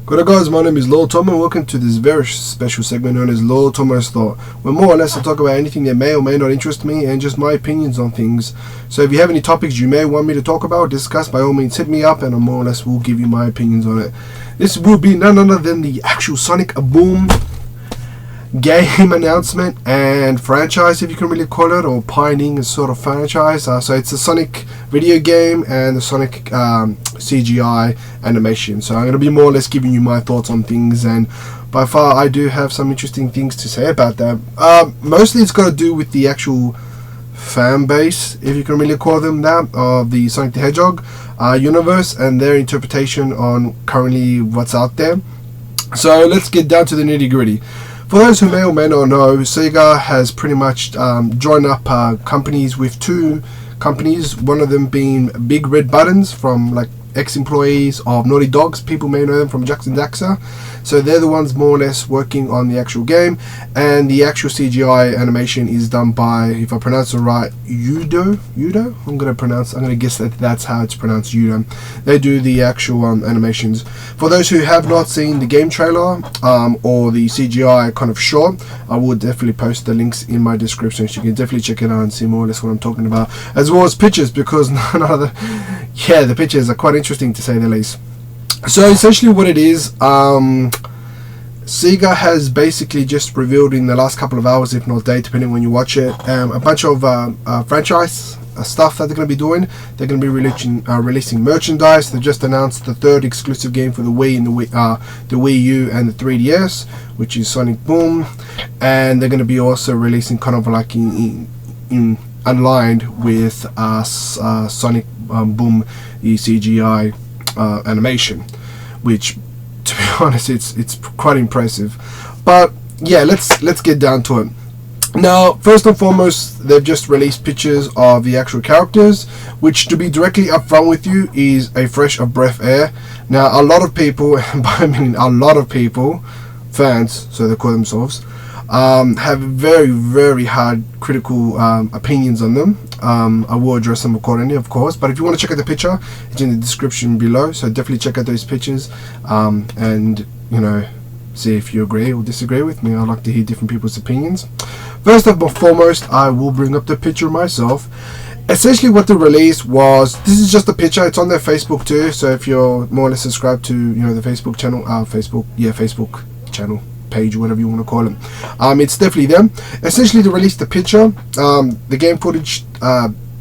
Good guys, my name is Lord Tom and welcome to this very special segment known as Lord Tomo's Thought, where more or less I talk about anything that may or may not interest me and just my opinions on things. So if you have any topics you may want me to talk about or discuss, by all means hit me up and I more or less will give you my opinions on it. This will be none other than the actual Sonic Boom game announcement and franchise, if you can really call it, or pioneering a sort of franchise. So it's a Sonic video game and the Sonic CGI animation. So I'm going to be more or less giving you my thoughts on things, and by far I do have some interesting things to say about that. Mostly it's got to do with the actual fan base, if you can really call them that, of the Sonic the Hedgehog universe and their interpretation on currently what's out there. So let's get down to the nitty gritty. For those who may or may not know, Sega has pretty much joined up companies with two companies, one of them being Big Red Buttons, from like ex-employees of Naughty Dogs. People may know them from Jackson Daxter. So they're the ones more or less working on the actual game, and the actual CGI animation is done by, if I pronounce it right, Udo. I'm gonna guess that that's how it's pronounced, Udo. They do the actual animations. For those who have not seen the game trailer or the CGI kind of short, I will definitely post the links in my description, so you can definitely check it out and see more or less what I'm talking about, as well as pictures, because the pictures are quite interesting to say the least. So essentially what it is, Sega has basically just revealed in the last couple of hours, if not day, depending when you watch it, a bunch of franchise stuff that they're going to be doing. They're going to be releasing merchandise. They just announced the third exclusive game for the Wii and the Wii U and the 3DS, which is Sonic Boom, and they're going to be also releasing kind of like in aligned with Sonic Boom, the CGI animation, which, to be honest, it's quite impressive. But yeah, let's get down to it. Now, first and foremost, they've just released pictures of the actual characters, which, to be directly upfront with you, is a fresh of breath air. Now, a lot of people, by I mean a lot of people, fans, so they call themselves, have very, very hard critical opinions on them. I will address them accordingly, of course, but if you want to check out the picture, it's in the description below, so definitely check out those pictures and, you know, see if you agree or disagree with me. I like to hear different people's opinions. First and foremost, I will bring up the picture myself. Essentially what they released was, this is just a picture, it's on their Facebook too, so if you're more or less subscribed to, you know, the Facebook channel, Facebook channel, page, whatever you want to call it, it's definitely them. Essentially they released the picture, the game footage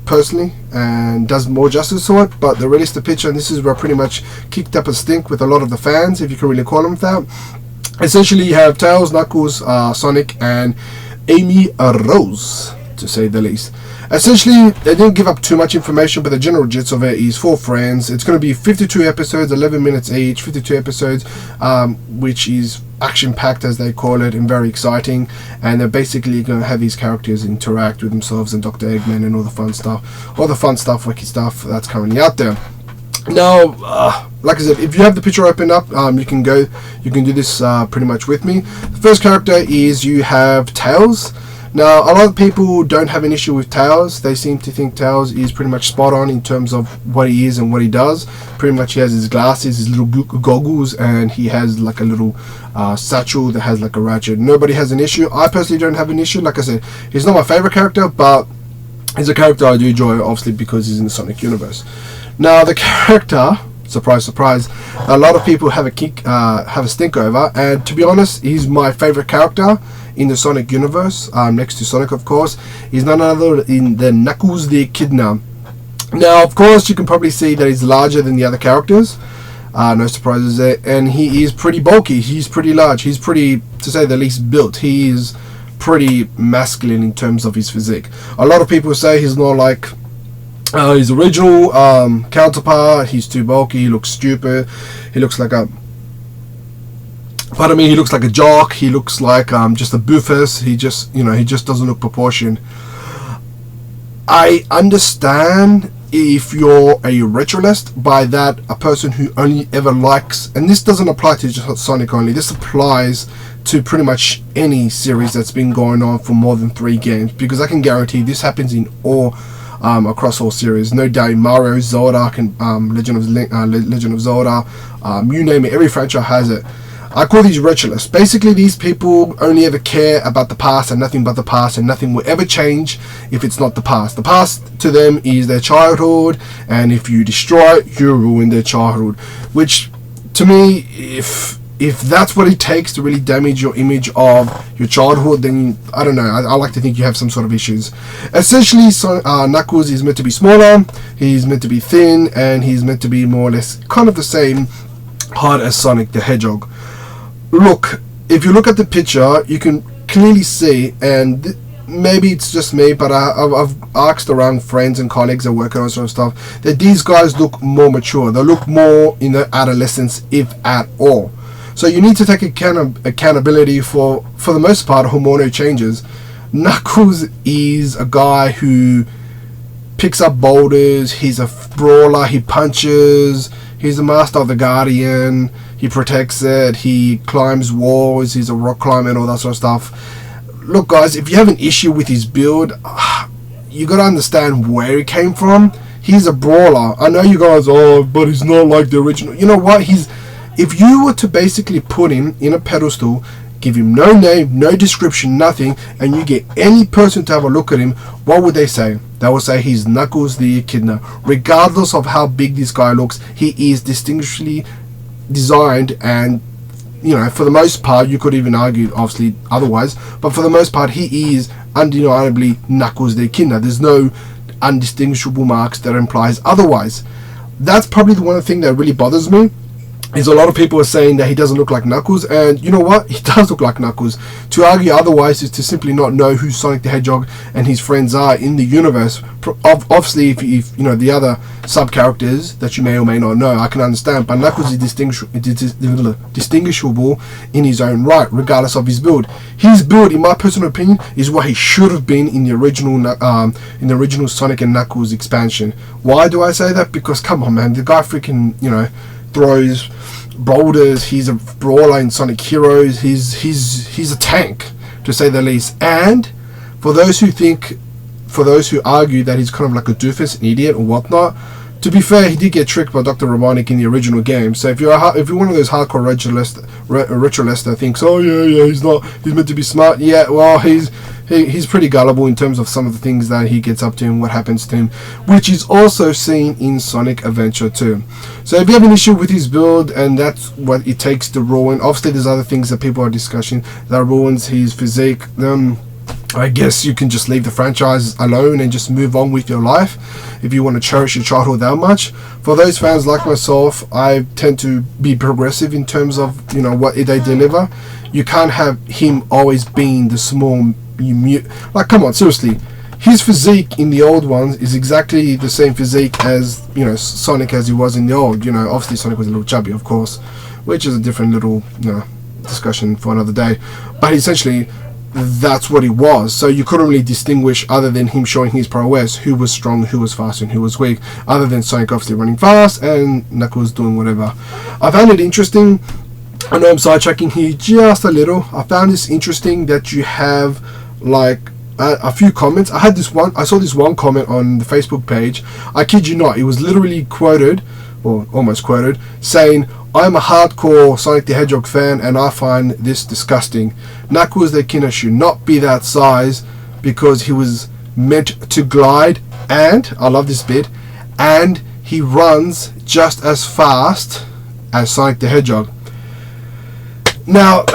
personally and does more justice to it, but they released the picture, and this is where pretty much kicked up a stink with a lot of the fans, if you can really call them that. Essentially you have Tails, Knuckles, Sonic and Amy Rose, to say the least. Essentially, they didn't give up too much information, but the general gist of it is 4 friends. It's going to be 52 episodes, 11 minutes each, 52 episodes, which is action-packed, as they call it, and very exciting. And they're basically going to have these characters interact with themselves and Dr. Eggman and all the fun stuff, wacky stuff that's currently out there. Now, like I said, if you have the picture open up, you can do this pretty much with me. The first character is, you have Tails. Now, a lot of people don't have an issue with Tails. They seem to think Tails is pretty much spot on in terms of what he is and what he does. Pretty much he has his glasses, his little goggles, and he has like a little satchel that has like a ratchet. Nobody has an issue. I personally don't have an issue. Like I said, he's not my favorite character, but he's a character I do enjoy, obviously, because he's in the Sonic universe. Now, the character, surprise, surprise, a lot of people have a stink over, and to be honest, he's my favorite character in the Sonic universe, next to Sonic, of course. He's none other than Knuckles the Echidna. Now, of course, you can probably see that he's larger than the other characters. No surprises there. And he is pretty bulky. He's pretty large. He's pretty, to say the least, built. He is pretty masculine in terms of his physique. A lot of people say he's not like his original counterpart. He's too bulky. He looks stupid. He looks like a... Pardon me, he looks like a jock. He looks like just a boofus. He just doesn't look proportioned. I understand if you're a retrolist, by that a person who only ever likes, and this doesn't apply to just Sonic only, this applies to pretty much any series that's been going on for more than 3 games, because I can guarantee this happens in all across all series. No doubt Mario, Zelda, Legend of Zelda, you name it, every franchise has it. I call these retrolists. Basically, these people only ever care about the past and nothing but the past, and nothing will ever change if it's not the past. The past to them is their childhood, and if you destroy it, you ruin their childhood. Which, to me, if that's what it takes to really damage your image of your childhood, then I don't know. I like to think you have some sort of issues. Essentially, Knuckles is meant to be smaller, he's meant to be thin, and he's meant to be more or less kind of the same height as Sonic the Hedgehog. Look, if you look at the picture, you can clearly see, and maybe it's just me, but I've asked around friends and colleagues that work on sort of stuff, that these guys look more mature. They look more in their adolescence, if at all. So you need to take accountability for the most part, hormonal changes. Knuckles is a guy who picks up boulders, he's a brawler, he punches, he's a master of the Guardian, he protects it, he climbs walls, he's a rock climber and all that sort of stuff. Look guys, if you have an issue with his build, you gotta understand where he came from. He's a brawler. I know you guys, but he's not like the original. You know what, if you were to basically put him in a pedestal, give him no name, no description, nothing, and you get any person to have a look at him, what would they say? They will say he's Knuckles the Echidna. Regardless of how big this guy looks, he is distinguishably designed, and you know, for the most part, you could even argue obviously otherwise, but for the most part he is undeniably Knuckles the Echidna. There's no undistinguishable marks that implies otherwise. That's probably the one thing that really bothers me, is a lot of people are saying that he doesn't look like Knuckles, and you know what, he does look like Knuckles. To argue otherwise is to simply not know who Sonic the Hedgehog and his friends are in the universe. Obviously, if you know the other sub characters that you may or may not know, I can understand, but Knuckles is distinguishable in his own right, regardless of his build. His build, in my personal opinion, is what he should have been in the original Sonic and Knuckles expansion. Why do I say that? Because come on man, the guy freaking, you know, throws boulders, he's a brawler in Sonic Heroes, he's a tank, to say the least. And for those who argue that he's kind of like a doofus, an idiot or whatnot, to be fair, he did get tricked by Dr. Robotnik in the original game. So if you're one of those hardcore retrolists that thinks, oh yeah, he's meant to be smart, yeah, well he's pretty gullible in terms of some of the things that he gets up to and what happens to him, which is also seen in Sonic Adventure 2. So if you have an issue with his build and that's what it takes to ruin, obviously there's other things that people are discussing that ruins his physique, I guess you can just leave the franchise alone and just move on with your life if you want to cherish your childhood that much. For those fans like myself, I tend to be progressive in terms of, you know, what they deliver. You can't have him always being the small like, come on, seriously, his physique in the old ones is exactly the same physique as, you know, Sonic as he was in the old. You know, obviously Sonic was a little chubby, of course, which is a different little, you know, discussion for another day, but essentially that's what he was. So you couldn't really distinguish, other than him showing his prowess, who was strong, who was fast, and who was weak, other than Sonic obviously running fast and Knuckles doing whatever. I found it interesting, I know I'm sidetracking here just a little, I found this interesting that you have like a few comments. I saw this one comment on the Facebook page, I kid you not, it was literally quoted, or almost quoted, saying, I'm a hardcore Sonic the Hedgehog fan and I find this disgusting. Knuckles the Echidna should not be that size because he was meant to glide, and, I love this bit, and he runs just as fast as Sonic the Hedgehog. Now,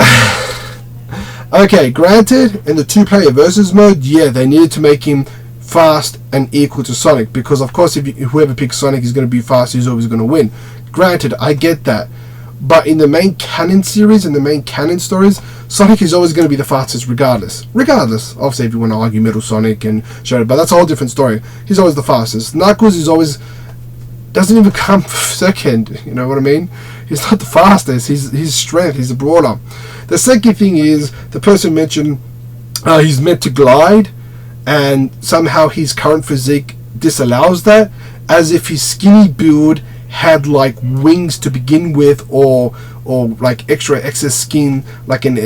okay, granted, in the two-player versus mode, yeah, they needed to make him fast and equal to Sonic, because of course if whoever picks Sonic is going to be fast, he's always going to win. Granted, I get that, but in the main canon series and the main canon stories, Sonic is always going to be the fastest regardless. Obviously if you want to argue Metal Sonic and Shadow, but that's a whole different story. He's always the fastest. Knuckles is always, doesn't even come second, you know what I mean? He's not the fastest, his strength, he's a brawler. The second thing is, the person mentioned he's meant to glide, and somehow his current physique disallows that, as if his skinny build had like wings to begin with, or like excess skin, like an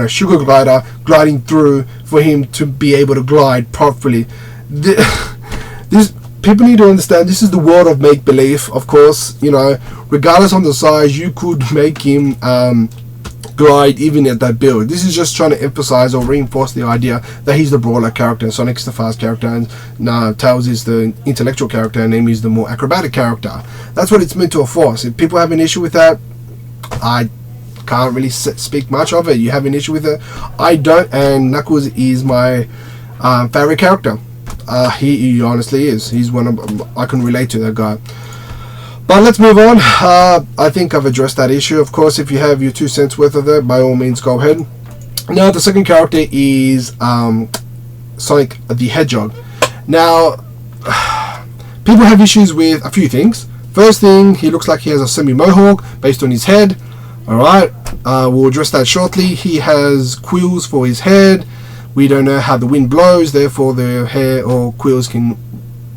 sugar glider gliding through for him to be able to glide properly. This people need to understand this is the world of make-believe. Of course, you know, regardless on the size, you could make him glide even at that build. This is just trying to emphasize or reinforce the idea that he's the brawler character and Sonic's the fast character, and Tails is the intellectual character and Amy is the more acrobatic character. That's what it's meant to enforce. If people have an issue with that, I can't really speak much of it. You have an issue with it, I don't, and Knuckles is my favorite character. He honestly is. He's one of, I can relate to that guy. But let's move on. I think I've addressed that issue. Of course, if you have your 2 cents worth of it, by all means go ahead. Now the second character is Sonic the Hedgehog. Now people have issues with a few things. First thing, he looks like he has a semi-mohawk based on his head. Alright, we'll address that shortly. He has quills for his head. We don't know how the wind blows, therefore the hair or quills can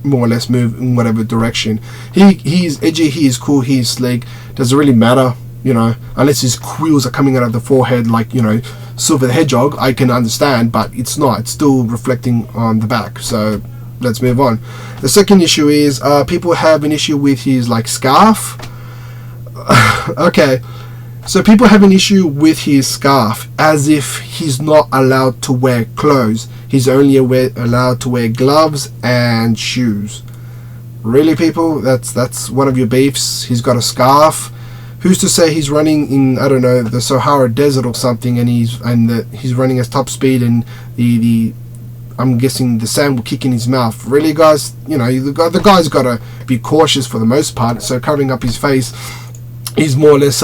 more or less move in whatever direction. He's edgy, he is cool, he is slick. Doesn't really matter, you know, unless his quills are coming out of the forehead like, you know, Silver the Hedgehog. I can understand, but it's not. It's still reflecting on the back. So let's move on. The second issue is people have an issue with his like scarf. Okay, so people have an issue with his scarf as if he's not allowed to wear clothes. He's only allowed to wear gloves and shoes. Really, people? That's one of your beefs? He's got a scarf? Who's to say he's running in, I don't know, the Sahara Desert or something, and he's running at top speed, and the I'm guessing the sand will kick in his mouth. Really, guys? You know, the guy's got to be cautious for the most part, so covering up his face is more or less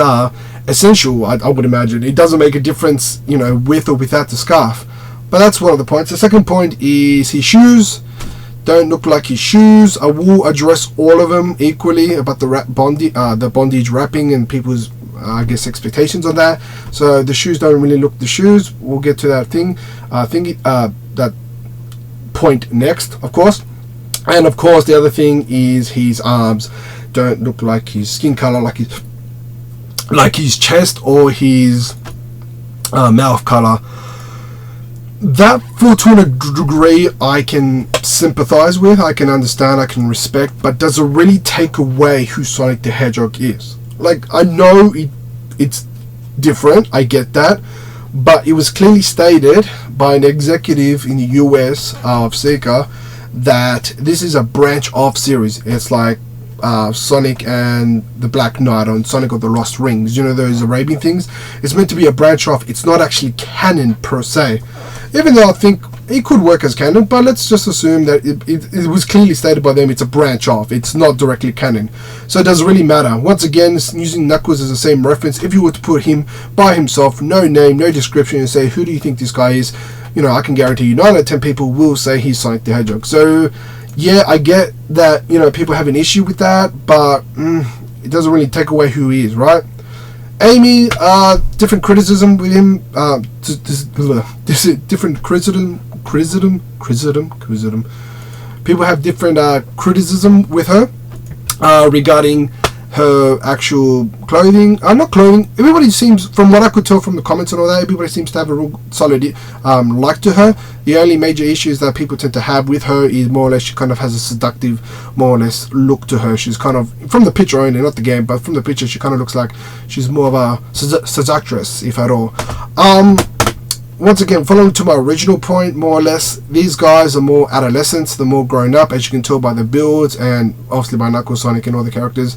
essential, I would imagine. It doesn't make a difference, you know, with or without the scarf. But that's one of the points. The second point is his shoes don't look like his shoes. I will address all of them equally about the bondage wrapping and people's I guess expectations on that. So the shoes don't really look the shoes. We'll get to that that point next, of course. And of course the other thing is his arms don't look like his skin color, like his chest or his mouth color. That, to a degree, I can sympathize with, I can understand, I can respect, but does it really take away who Sonic the Hedgehog is? Like, I know it's different, I get that, but it was clearly stated by an executive in the US of Sega that this is a branch off series. It's like Sonic and the Black Knight on Sonic of the Lost Rings, you know, those Arabian things. It's meant to be a branch off. It's not actually canon per se, even though I think it could work as canon, but let's just assume that it was clearly stated by them it's a branch off. It's not directly canon, so it doesn't really matter. Once again, using Knuckles as the same reference, if you were to put him by himself, no name, no description, and say who do you think this guy is, you know, I can guarantee you 9 out of 10 people will say he's Sonic the Hedgehog. So yeah, I get that, you know, people have an issue with that, but it doesn't really take away who he is, right? Amy, different criticism with him. Different criticism. People have different criticism with her regarding her actual clothing. Not clothing. Everybody seems, from what I could tell from the comments and all that, everybody seems to have a real solid like to her. The only major issues that people tend to have with her is more or less she kind of has a seductive, more or less, look to her. She's kind of, from the picture only, not the game, but from the picture, she kind of looks like she's more of a seductress, if at all. Once again, following to my original point, more or less, these guys are more adolescents, they're more grown up, as you can tell by the builds, and obviously by Knuckles, Sonic, and all the characters.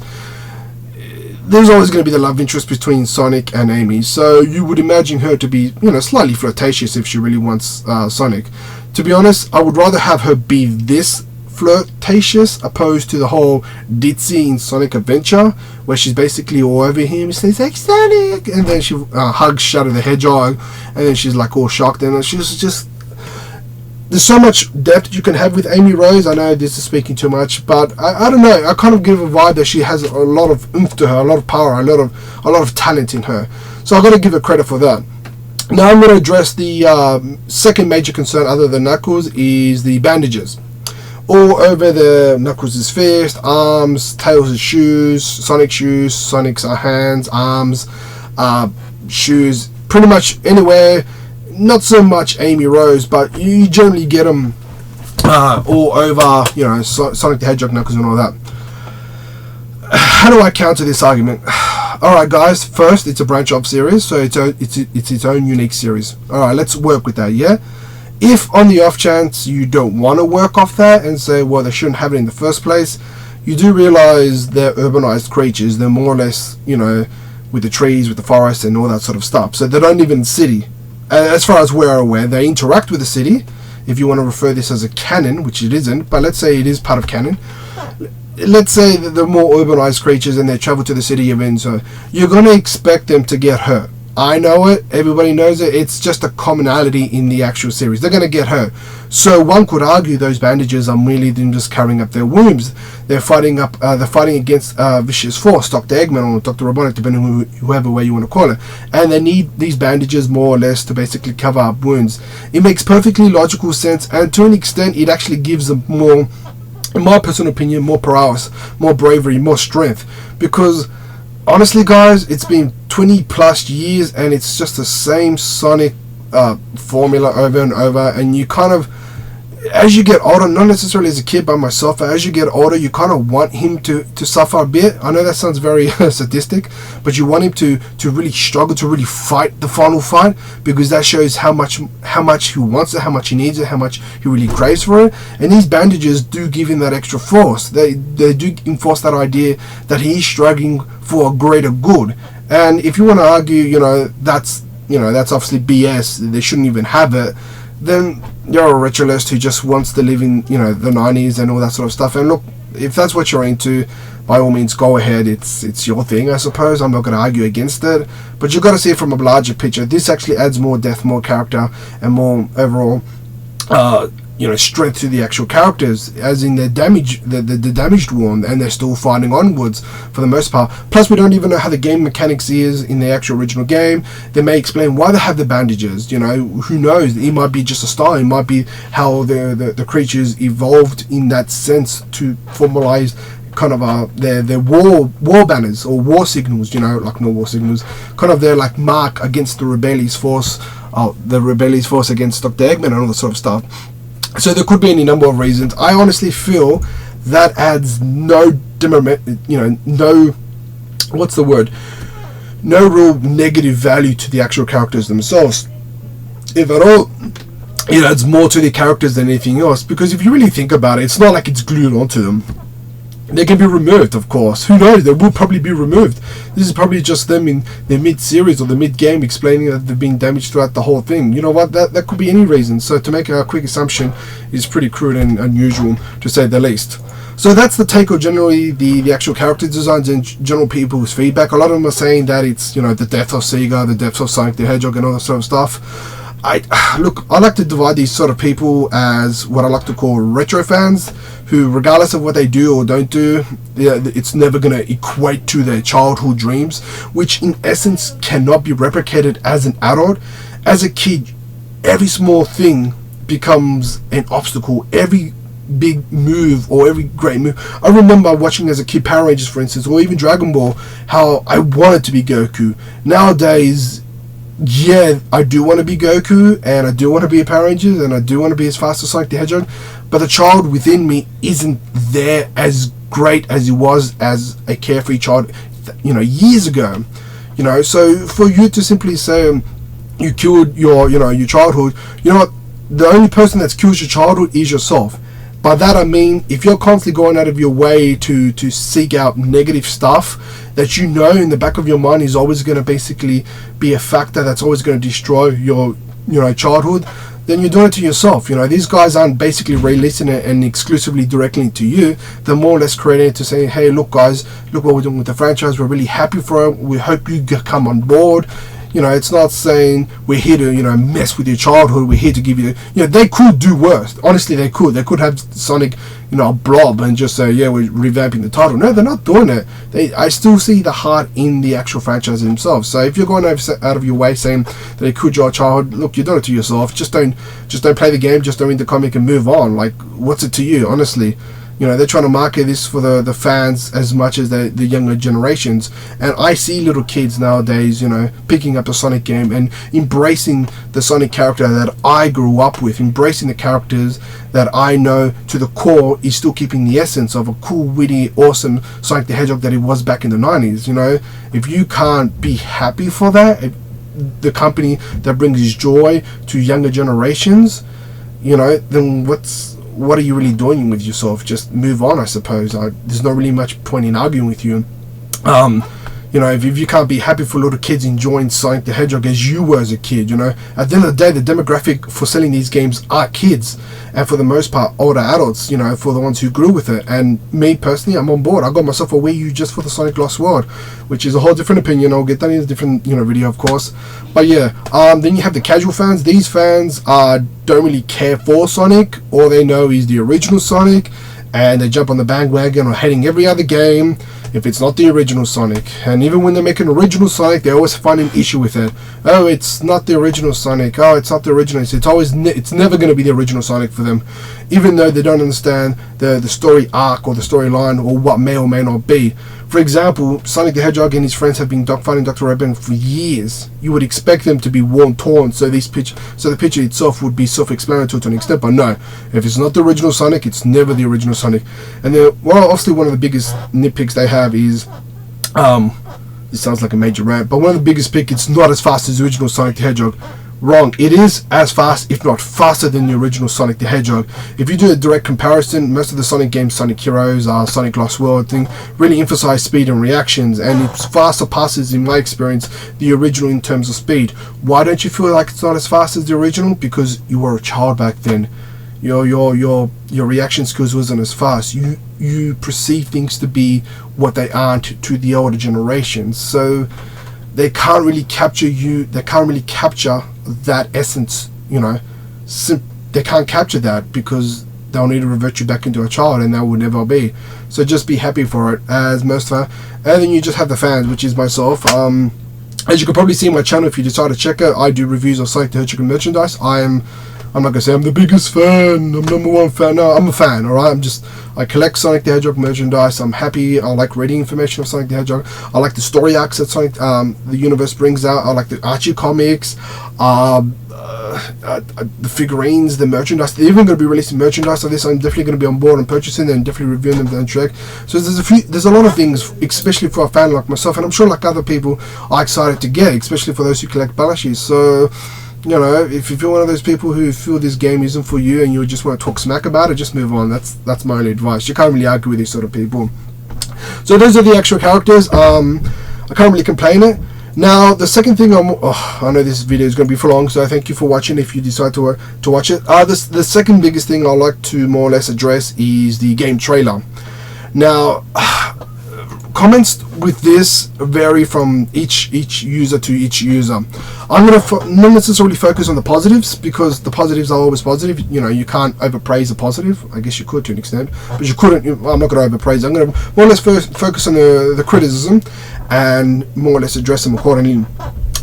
There's always going to be the love interest between Sonic and Amy, so you would imagine her to be, you know, slightly flirtatious if she really wants Sonic. To be honest, I would rather have her be this flirtatious opposed to the whole ditzy in Sonic Adventure, where she's basically all over him and says like Sonic, and then she hugs Shadow the Hedgehog, and then she's like all shocked, and she's just, there's so much depth you can have with Amy Rose. I know this is speaking too much, but I don't know, I kind of give a vibe that she has a lot of oomph to her, a lot of power, a lot of talent in her, so I've got to give her credit for that. Now I'm going to address the second major concern other than Knuckles, is the bandages all over the Knuckles' fist, arms, Tails' shoes, Sonic's hands, arms, shoes, pretty much anywhere. Not so much Amy Rose, but you generally get them all over, you know, Sonic the Hedgehog, Knuckles and all that. How do I counter this argument? Alright guys, first, it's a branch-off series, so it's its own unique series. Alright, let's work with that, yeah? If on the off chance you don't want to work off that and say, well, they shouldn't have it in the first place, you do realize they're urbanized creatures. They're more or less, you know, with the trees, with the forest and all that sort of stuff. So they don't live in the city. As far as we're aware, they interact with the city, if you want to refer this as a canon, which it isn't, but let's say it is part of canon. Let's say that they're more urbanized creatures and they travel to the city event, so you're going to expect them to get hurt. I know it, everybody knows it, it's just a commonality in the actual series. They're going to get hurt. So one could argue those bandages are merely them just covering up their wounds. They're fighting against vicious force, Dr. Eggman or Dr. Robotnik, depending on whoever way you want to call it. And they need these bandages more or less to basically cover up wounds. It makes perfectly logical sense, and to an extent it actually gives them more, in my personal opinion, more prowess, more bravery, more strength. Because honestly guys, it's been 20 plus years and it's just the same Sonic formula over and over, and you kind of, as you get older, not necessarily as a kid by myself, but as you get older you kind of want him to suffer a bit. I know that sounds very sadistic, but you want him to really struggle, to really fight the final fight, because that shows how much he wants it, how much he needs it, how much he really craves for it. And these bandages do give him that extra force. They do enforce that idea that he's struggling for a greater good. And if you want to argue, that's obviously BS, they shouldn't even have it, then you're a retrolist who just wants to live in, the 90s and all that sort of stuff. And look, if that's what you're into, by all means go ahead, it's your thing, I suppose. I'm not going to argue against it, but you've got to see it from a larger picture. This actually adds more depth, more character, and more overall strength to the actual characters, as in the damaged one, and they're still fighting onwards for the most part. Plus, we don't even know how the game mechanics is in the actual original game. They may explain why they have the bandages, who knows, it might be just a style, it might be how the creatures evolved in that sense to formalize kind of their war banners or war signals, like no war signals, kind of their like mark against the rebellious force against Dr. Eggman and all that sort of stuff. So there could be any number of reasons. I honestly feel that adds no real negative value to the actual characters themselves. If at all, it adds more to the characters than anything else, because if you really think about it, it's not like it's glued onto them. They can be removed, of course. Who knows? They will probably be removed. This is probably just them in their mid-series or the mid-game explaining that they've been damaged throughout the whole thing. You know what? That could be any reason. So to make a quick assumption is pretty crude and unusual, to say the least. So that's the take of generally the actual character designs and general people's feedback. A lot of them are saying that it's, the death of Sega, the death of Sonic the Hedgehog and all that sort of stuff. I like to divide these sort of people as what I like to call retro fans, who regardless of what they do or don't do, it's never going to equate to their childhood dreams, which in essence cannot be replicated as an adult. As a kid, every small thing becomes an obstacle. Every big move or every great move. I remember watching as a kid Power Rangers, for instance, or even Dragon Ball, how I wanted to be Goku. Nowadays, yeah, I do want to be Goku, and I do want to be a Power Rangers, and I do want to be as fast as Sonic the Hedgehog, but the child within me isn't there as great as it was as a carefree child, years ago. So for you to simply say you killed your childhood, what? The only person that's killed your childhood is yourself. By that I mean, if you're constantly going out of your way to seek out negative stuff that in the back of your mind is always going to basically be a factor that's always going to destroy your childhood, then you're doing it to yourself. These guys aren't basically releasing it and exclusively directly to you. They're more or less creating it to say, hey, look guys, look what we're doing with the franchise, we're really happy for it, we hope you come on board. It's not saying we're here to, mess with your childhood, we're here to give you, they could do worse. Honestly, they could have Sonic, a blob and just say, yeah, we're revamping the title. No, they're not doing it. I still see the heart in the actual franchise themselves. So if you're going out of your way saying that they could your childhood, look, you're doing it to yourself. Just don't play the game, just don't read the comic and move on. Like, what's it to you, honestly? You know, they're trying to market this for the fans as much as the younger generations. And I see little kids nowadays, you know, picking up a Sonic game and embracing the Sonic character that I grew up with, embracing the characters that I know to the core is still keeping the essence of a cool, witty, awesome Sonic the Hedgehog that it was back in the 90s. You know, if you can't be happy for that, the company that brings joy to younger generations, you know, then what are you really doing with yourself? Just move on, I suppose. There's not really much point in arguing with you. You know, if you can't be happy for little kids enjoying Sonic the Hedgehog as you were as a kid, you know, at the end of the day, the demographic for selling these games are kids, and for the most part, older adults, you know, for the ones who grew with it. And me, personally, I'm on board. I got myself a Wii U just for the Sonic Lost World, which is a whole different opinion. I'll get that in a different, you know, video, of course. But yeah, then you have the casual fans. These fans don't really care for Sonic. All they know is the original Sonic, and they jump on the bandwagon or hating every other game if it's not the original Sonic. And even when they make an original Sonic, they always find an issue with it. Oh, it's not the original Sonic. Oh, it's not the original. It's never going to be the original Sonic for them, even though they don't understand the story arc or the storyline or what may or may not be. For example, Sonic the Hedgehog and his friends have been fighting Dr. Robotnik for years. You would expect them to be worn torn, so the picture itself would be self-explanatory to an extent. But no, if it's not the original Sonic, it's never the original Sonic. And then, well, obviously one of the biggest nitpicks they have is, this sounds like a major rant, but one of the biggest picks, it's not as fast as the original Sonic the Hedgehog. Wrong. It is as fast, if not faster, than the original Sonic the Hedgehog. If you do a direct comparison, most of the Sonic games, Sonic Heroes, Sonic Lost World thing, really emphasize speed and reactions, and it far surpasses, in my experience, the original in terms of speed. Why don't you feel like it's not as fast as the original? Because you were a child back then. Your reaction skills wasn't as fast. You perceive things to be what they aren't to the older generations. So they can't really capture you. They can't really capture that essence, you know. They can't capture that because they'll need to revert you back into a child, and that will never be. So just be happy for it, as most fans. And then you just have the fans, which is myself. As you can probably see on my channel, if you decide to check it, I do reviews of Sonic the Hedgehog merchandise. I'm not gonna say I'm the biggest fan, I'm number one fan. No, I'm a fan, alright? I collect Sonic the Hedgehog merchandise. I'm happy. I like reading information of Sonic the Hedgehog. I like the story arcs that Sonic, the universe brings out. I like the Archie comics, the figurines, the merchandise. They're even going to be releasing merchandise of this. I'm definitely going to be on board and purchasing them and definitely reviewing them down the track. So there's a lot of things, especially for a fan like myself, and I'm sure like other people are excited to get, especially for those who collect balashes. So, you know, if you're one of those people who feel this game isn't for you and you just want to talk smack about it, just move on. That's my only advice. You can't really argue with these sort of people. So those are the actual characters. I can't really complain it. Now, the second thing I know this video is going to be for long, so thank you for watching if you decide to watch it. The second biggest thing I'd like to more or less address is the game trailer. Now, comments with this vary from each user to each user. I'm going to not necessarily focus on the positives, because the positives are always positive. You know, you can't overpraise a positive. I guess you could to an extent, but you couldn't. I'm not going to overpraise. I'm going to more or less focus on the criticism and more or less address them accordingly.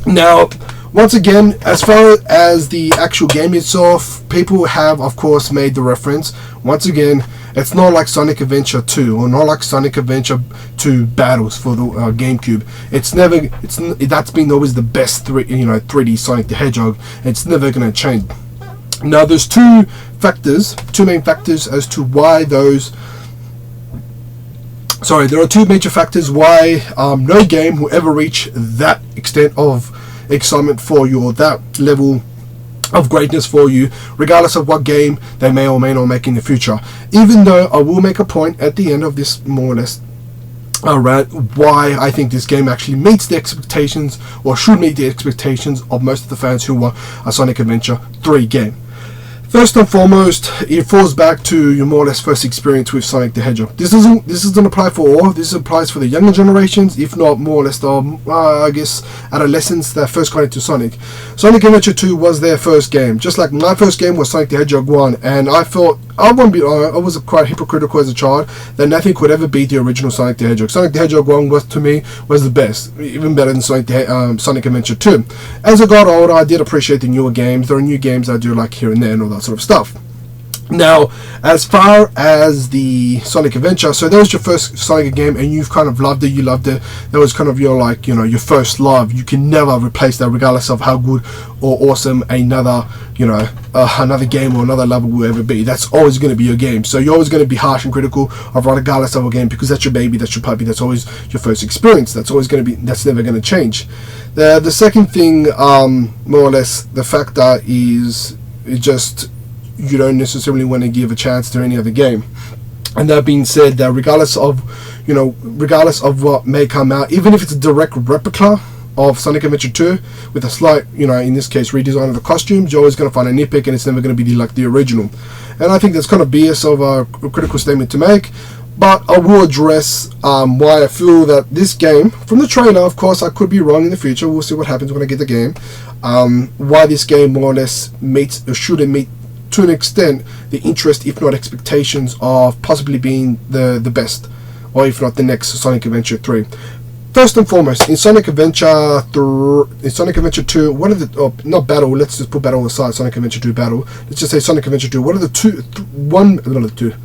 Now, once again, as far as the actual game itself, people have, of course, made the reference. Once again, it's not like Sonic Adventure 2 or not like Sonic Adventure 2 Battles for the GameCube. That's been always the best 3D Sonic the Hedgehog. It's never going to change. Now, there's two main factors as to why those. Sorry, there are two major factors why no game will ever reach that extent of excitement for you, or that level of greatness for you, regardless of what game they may or may not make in the future. Even though I will make a point at the end of this, more or less, rant, why I think this game actually meets the expectations, or should meet the expectations, of most of the fans who want a Sonic Adventure 3 game. First and foremost, it falls back to your more or less first experience with Sonic the Hedgehog. This doesn't apply for all. This applies for the younger generations, if not more or less the, I guess, adolescents that first got into Sonic. Sonic Adventure 2 was their first game. Just like my first game was Sonic the Hedgehog 1, and I felt, I was quite hypocritical as a child, that nothing could ever beat the original Sonic the Hedgehog. Sonic the Hedgehog 1 was, to me, was the best, even better than Sonic Adventure 2. As I got older, I did appreciate the newer games. There are new games I do like here and there and all that sort of stuff. Now, as far as the Sonic Adventure, so that was your first Sonic game, and you've kind of loved it. You loved it. That was kind of your, like, you know, your first love. You can never replace that, regardless of how good or awesome another, you know, another game or another level will ever be. That's always going to be your game. So you're always going to be harsh and critical of regardless of a game, because that's your baby, that's your puppy, that's always your first experience. That's always going to be. That's never going to change. The second thing, more or less, the factor is it just. You don't necessarily want to give a chance to any other game. And that being said, that regardless of what may come out, even if it's a direct replica of Sonic Adventure 2 with a slight, you know, in this case, redesign of the costumes, you're always going to find a nitpick, and it's never going to be like the original. And I think that's kind of BS of a critical statement to make. But I will address why I feel that this game, from the trailer, of course, I could be wrong in the future. We'll see what happens when I get the game. Why this game more or less meets, or shouldn't meet, to an extent, the interest, if not expectations, of possibly being the best, or if not the next Sonic Adventure 3. First and foremost, in Sonic Adventure 2, what are the not battle? Let's just put battle aside. Sonic Adventure 2 battle. Let's just say Sonic Adventure 2. What are the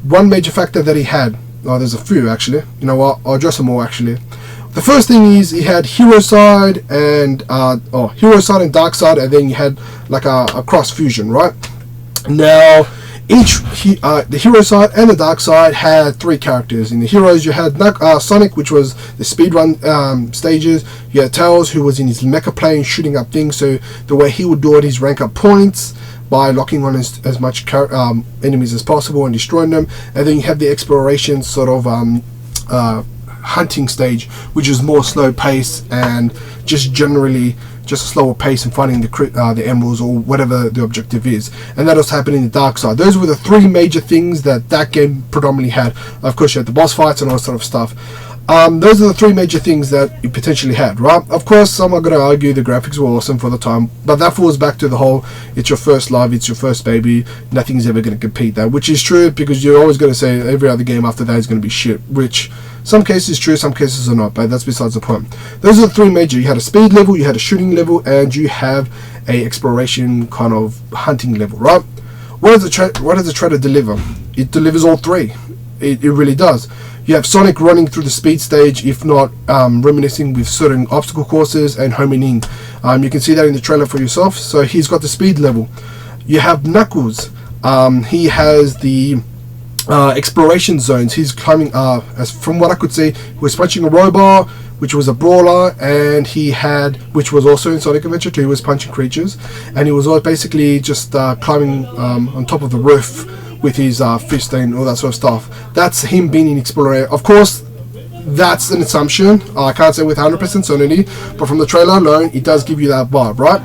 one major factor that he had? Oh, there's a few actually. You know what? I'll address them all actually. The first thing is he had hero side and dark side, and then you had like a cross fusion, right? Now, the hero side and the dark side had three characters. In the heroes, you had Sonic, which was the speedrun stages. You had Tails, who was in his mecha plane shooting up things. So the way he would do it is rank up points by locking on as much enemies as possible and destroying them. And then you have the exploration sort of hunting stage, which is more slow pace and just generally just a slower pace in finding the emeralds or whatever the objective is. And that was happening in the dark side. Those were the three major things that game predominantly had. Of course, you had the boss fights and all that sort of stuff. Those are the three major things that you potentially had, right? Of course, some are going to argue the graphics were awesome for the time, but that falls back to the whole, it's your first love, it's your first baby, nothing's ever going to compete that, which is true, because you're always going to say every other game after that is going to be shit, which some cases is true, some cases are not, but that's besides the point. Those are the three major. You had a speed level, you had a shooting level, and you have a exploration kind of hunting level, right? What does the trailer deliver? It delivers all three. It really does. You have Sonic running through the speed stage, if not reminiscing with certain obstacle courses and homing in. You can see that in the trailer for yourself. So he's got the speed level. You have Knuckles. He has the exploration zones. He's climbing, as from what I could see, he was punching a robot, which was a brawler, and he had, which was also in Sonic Adventure 2, he was punching creatures, and he was basically just climbing on top of the roof with his fist and all that sort of stuff. That's him being an explorer. Of course, that's an assumption. I can't say with 100% certainty, but from the trailer alone, it does give you that vibe, right?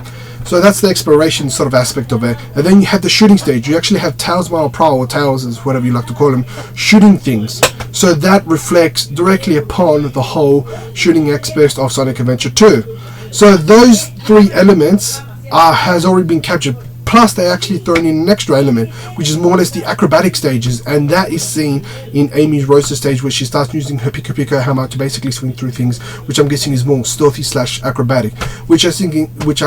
So that's the exploration sort of aspect of it. And then you have the shooting stage. You actually have Tails Mile Pro, or Tails is whatever you like to call him, shooting things. So that reflects directly upon the whole shooting aspect of Sonic Adventure 2. So those three elements has already been captured. Plus, they actually thrown in an extra element, which is more or less the acrobatic stages, and that is seen in Amy's Roaster stage, where she starts using her Pika Pika hammer to basically swing through things, which I'm guessing is more stealthy / acrobatic, which I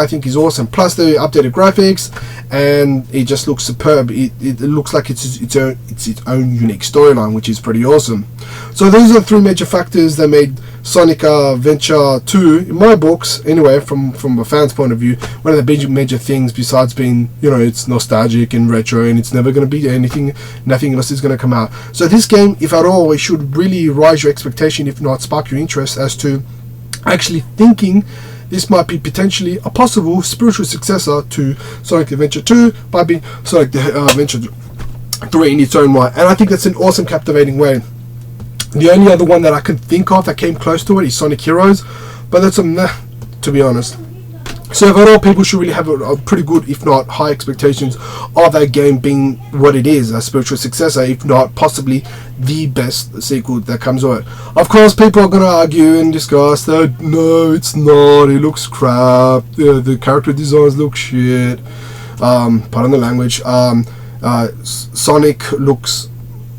think is awesome. Plus, the updated graphics, and it just looks superb. It looks like it's its own unique storyline, which is pretty awesome. So those are the three major factors that made Sonic Adventure 2, in my books, anyway, from a fan's point of view, one of the major things, besides being, you know, it's nostalgic and retro, and it's never going to be nothing else is going to come out. So this game, if at all, it should really rise your expectation, if not spark your interest, as to actually thinking this might be potentially a possible spiritual successor to Sonic Adventure 2 by being Sonic Adventure 3 in its own right. And I think that's an awesome, captivating way. The only other one that I can think of that came close to it is Sonic Heroes, but that's a meh, to be honest. So overall, people should really have a pretty good, if not high expectations of that game being what it is, a spiritual successor, if not possibly the best sequel that comes with it. Of course, people are going to argue and discuss that, no, it's not, it looks crap, the character designs look shit, pardon the language, Sonic looks,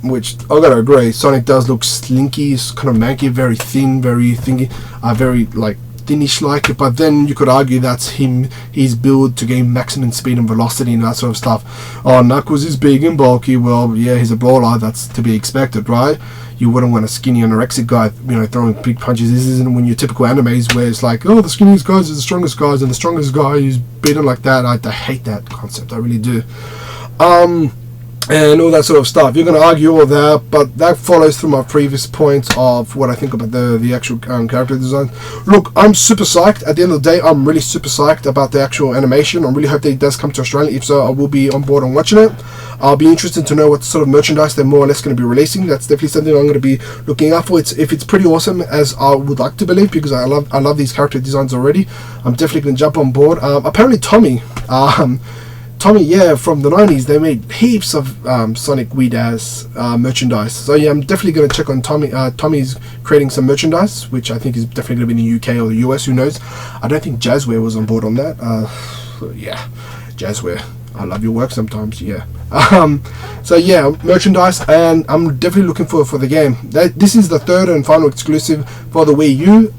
which I gotta agree, Sonic does look slinky, kind of manky, very thin, very thingy, very like thinnish like it, but then you could argue that's his build to gain maximum speed and velocity and that sort of stuff. Oh, Knuckles is big and bulky. Well, yeah, he's a brawler. That's to be expected, right? You wouldn't want a skinny anorexic guy, throwing big punches. This isn't when your typical animes where it's like, oh, the skinniest guys are the strongest guys, and the strongest guy is beaten like that. I hate that concept. I really do. And all that sort of stuff. You're going to argue all that, but that follows through my previous points of what I think about the actual character design. Look, I'm super psyched. At the end of the day, I'm really super psyched about the actual animation. I really hope that it does come to Australia. If so, I will be on board on watching it. I'll be interested to know what sort of merchandise they're more or less going to be releasing. That's definitely something I'm going to be looking out for. If it's pretty awesome, as I would like to believe, because I love these character designs already, I'm definitely going to jump on board. Apparently Tommy, yeah, from the 90s, they made heaps of Sonic weird ass merchandise. So yeah, I'm definitely going to check on Tommy's creating some merchandise, which I think is definitely going to be in the UK or the US, who knows. I don't think Jazzware was on board on that. Yeah, Jazzware, I love your work sometimes, yeah. So yeah, merchandise, and I'm definitely looking forward for the game. This is the third and final exclusive for the Wii U.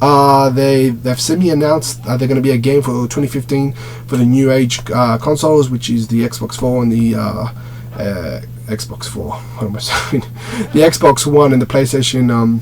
They've semi-announced they're going to be a game for 2015 for the new age consoles, which is the Xbox 4 and the Xbox 4. What am I saying? The Xbox One and the PlayStation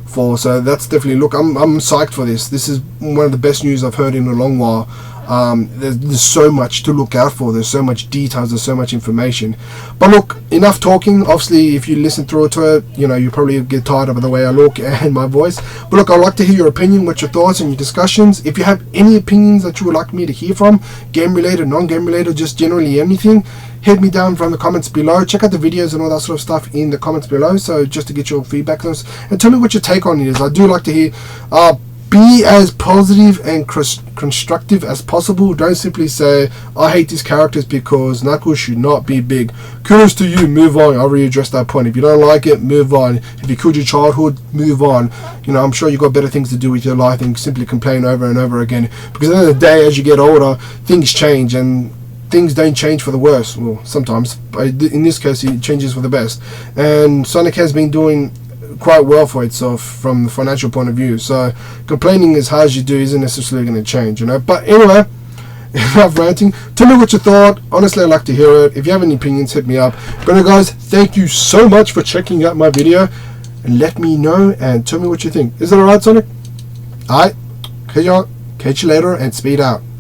4. So that's definitely, look, I'm psyched for this. This is one of the best news I've heard in a long while. There's so much to look out for. There's so much details. There's so much information. But look, enough talking. Obviously, if you listen through to it, you probably get tired of the way I look and my voice. But look, I'd like to hear your opinion, what's your thoughts and your discussions. If you have any opinions that you would like me to hear from, game related, non-game related, just generally anything, hit me down from the comments below. Check out the videos and all that sort of stuff in the comments below. So just to get your feedback on this, and tell me what your take on it is. I do like to hear. Be as positive and constructive as possible. Don't simply say, I hate these characters because Knuckles should not be big. Kudos to you, move on. I already addressed that point. If you don't like it, move on. If you killed your childhood, move on. I'm sure you've got better things to do with your life than simply complain over and over again. Because at the end of the day, as you get older, things change, and things don't change for the worse. Well, sometimes. But in this case, it changes for the best. And Sonic has been doing quite well for itself from the financial point of view, so complaining as hard as you do isn't necessarily going to change, but anyway, enough ranting. Tell me what you thought. Honestly, I'd like to hear it. If you have any opinions, hit me up. But anyway, guys, thank you so much for checking out my video, and let me know and tell me what you think. Is that alright, Sonic? Alright, catch you later and speed out.